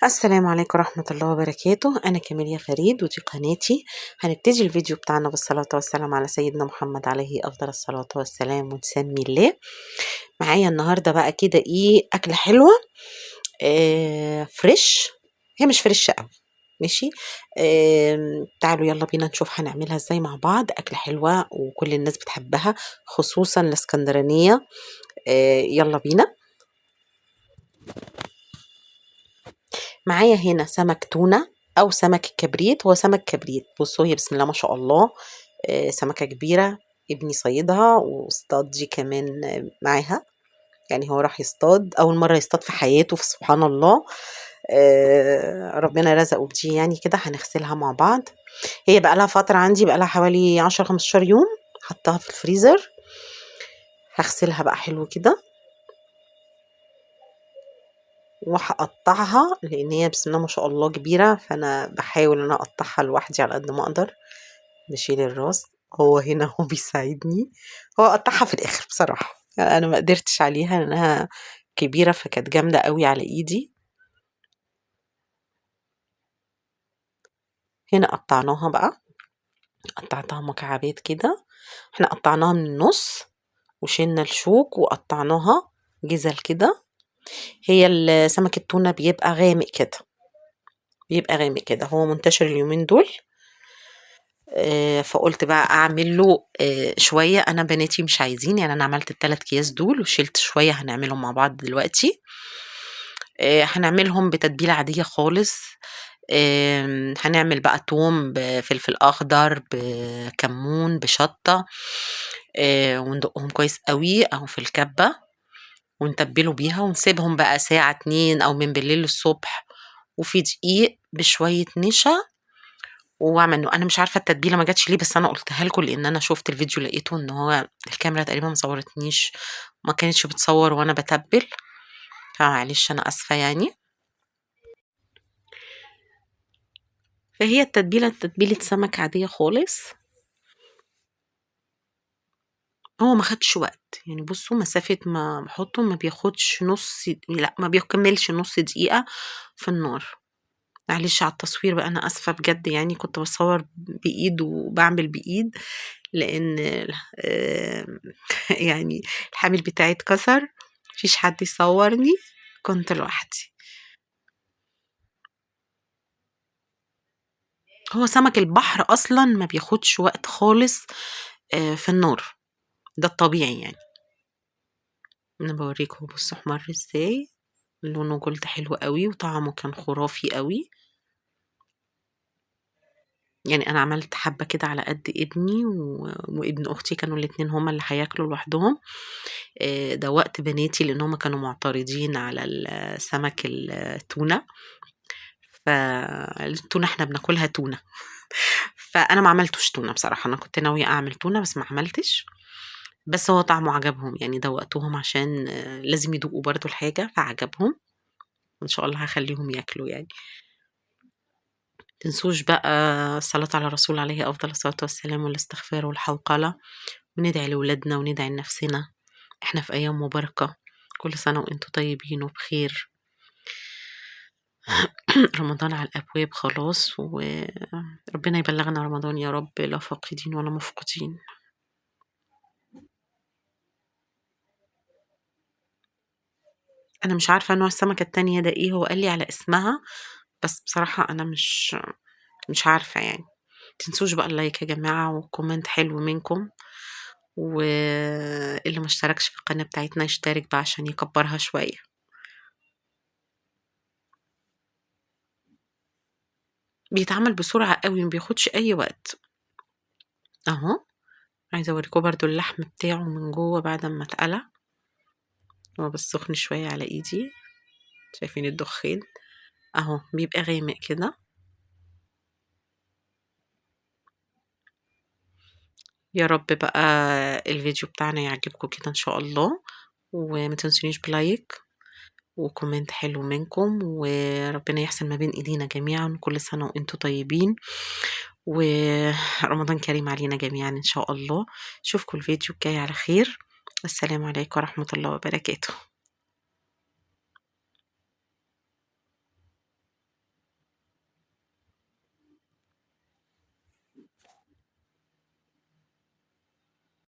السلام عليكم ورحمة الله وبركاته. أنا كاميليا فريد ودي قناتي. هنبتدي الفيديو بتاعنا بالصلاة والسلام على سيدنا محمد عليه أفضل الصلاة والسلام ونسمي الله. معايا النهاردة بقى كده أكلة حلوة فريش. هي مش فريش قوي، ماشي. تعالوا يلا بينا نشوف هنعملها ازاي مع بعض. أكلة حلوة وكل الناس بتحبها خصوصا الاسكندرانية. يلا بينا. معايا هنا سمك تونة أو سمك كبريت. هو سمك كبريت، بصوا هي بسم الله ما شاء الله سمكة كبيرة. ابني صيدها واصطاد دي كمان معاها، يعني هو راح يصطاد أول مرة يصطاد في حياته، فسبحان الله ربنا رزقه بدي. يعني كده هنغسلها مع بعض. هي بقى لها فترة عندي، بقى لها حوالي 10-15 يوم حطها في الفريزر. هغسلها بقى حلو كده وهقطعها لان هي بسم الله ما شاء الله كبيره، فانا بحاول ان انا اقطعها لوحدي على قد ما اقدر. بشيل الراس، هو هنا هو بيساعدني. هو قطعها في الاخر بصراحه، انا ما قدرتش عليها لانها كبيره فكانت جامده قوي على ايدي. هنا قطعناها بقى، قطعتها مكعبات كده. احنا قطعناها من النص وشلنا الشوك وقطعناها جزل كده. هي سمك التونه بيبقى غامق كده، بيبقى غامق كده، هو منتشر اليومين دول. فقلت بقى اعمل له شويه. انا بناتي مش عايزين، يعني انا عملت ال3 اكياس دول وشلت شويه، هنعملهم مع بعض دلوقتي. هنعملهم بتتبيله عاديه خالص. هنعمل بقى توم بفلفل اخضر بكمون بشطه، وندقهم كويس قوي اهو في الكبه ونتبله بيها ونسيبهم بقى ساعه 2 او من بالليل للصبح، وفي دقيق بشويه نشا. واعمل انه انا مش عارفه التتبيله ما جاتش ليه، بس انا قلتها لكم لان انا شفت الفيديو لقيته ان هو الكاميرا تقريبا ما صورتنيش، ما كانتش بتصور وانا بتبل، فمعلش انا اسفه يعني. فهي التتبيله تتبيله سمك عاديه خالص. هو ما خدش وقت، يعني بصوا مسافه ما بحطه ما بياخدش لا ما بيكملش نص دقيقه في النار. معلش على التصوير بقى، انا اسفه بجد، يعني كنت بصور بايد وبعمل بايد لان يعني الحامل بتاعي اتكسر، مفيش حد يصورني، كنت لوحدي. هو سمك البحر اصلا ما بياخدش وقت خالص في النار، ده الطبيعي يعني. انا بوريكم بصوا احمر ازاي، لونه جلد حلو قوي وطعمه كان خرافي قوي. يعني انا عملت حبة كده على قد ابني وابن اختي، كانوا الاتنين هما اللي هياكلوا لوحدهم. دوقت بناتي لان هما كانوا معترضين على سمك التونة، فالتونة احنا بناكلها تونة. فانا ما عملتش تونة بصراحة، انا كنت ناوية اعمل تونة بس ما عملتش. بس هو طعمه عجبهم، يعني دوقتهم عشان لازم يدوقوا برضو الحاجة، فعجبهم. ان شاء الله هخليهم ياكلوا يعني. تنسوش بقى الصلاة على الرسول عليه أفضل الصلاة والسلام والاستغفار والحوقلة، وندعي لولادنا وندعي لنفسنا. احنا في أيام مباركة، كل سنة وانتم طيبين وبخير. رمضان على الأبواب خلاص، وربنا يبلغنا رمضان يا رب، لا فاقدين ولا مفقودين. أنا مش عارفة نوع السمكة التانية ده ايه، هو قال لي على اسمها بس بصراحة أنا مش عارفة يعني. تنسوش بقى اللايك يا جماعة وكومنت حلو منكم، واللي ما اشتركش في القناة بتاعتنا يشترك بقى عشان يكبرها شوية. بيتعمل بسرعة قوي، ما بياخدش أي وقت. اهو عايزة اوريكم برضو اللحم بتاعه من جوه بعد ما اتقلى، هو بس سخن شوية على ايدي، شايفين الدخان اهو بيبقى غامق كده. يا رب بقى الفيديو بتاعنا يعجبكم كده ان شاء الله، وما تنسونيش بلايك وكومنت حلو منكم، وربنا يحسن ما بين ايدينا جميعا. كل سنة وانتم طيبين، ورمضان كريم علينا جميعا ان شاء الله. اشوفكم الفيديو الجاي على خير. السلام عليكم ورحمة الله وبركاته.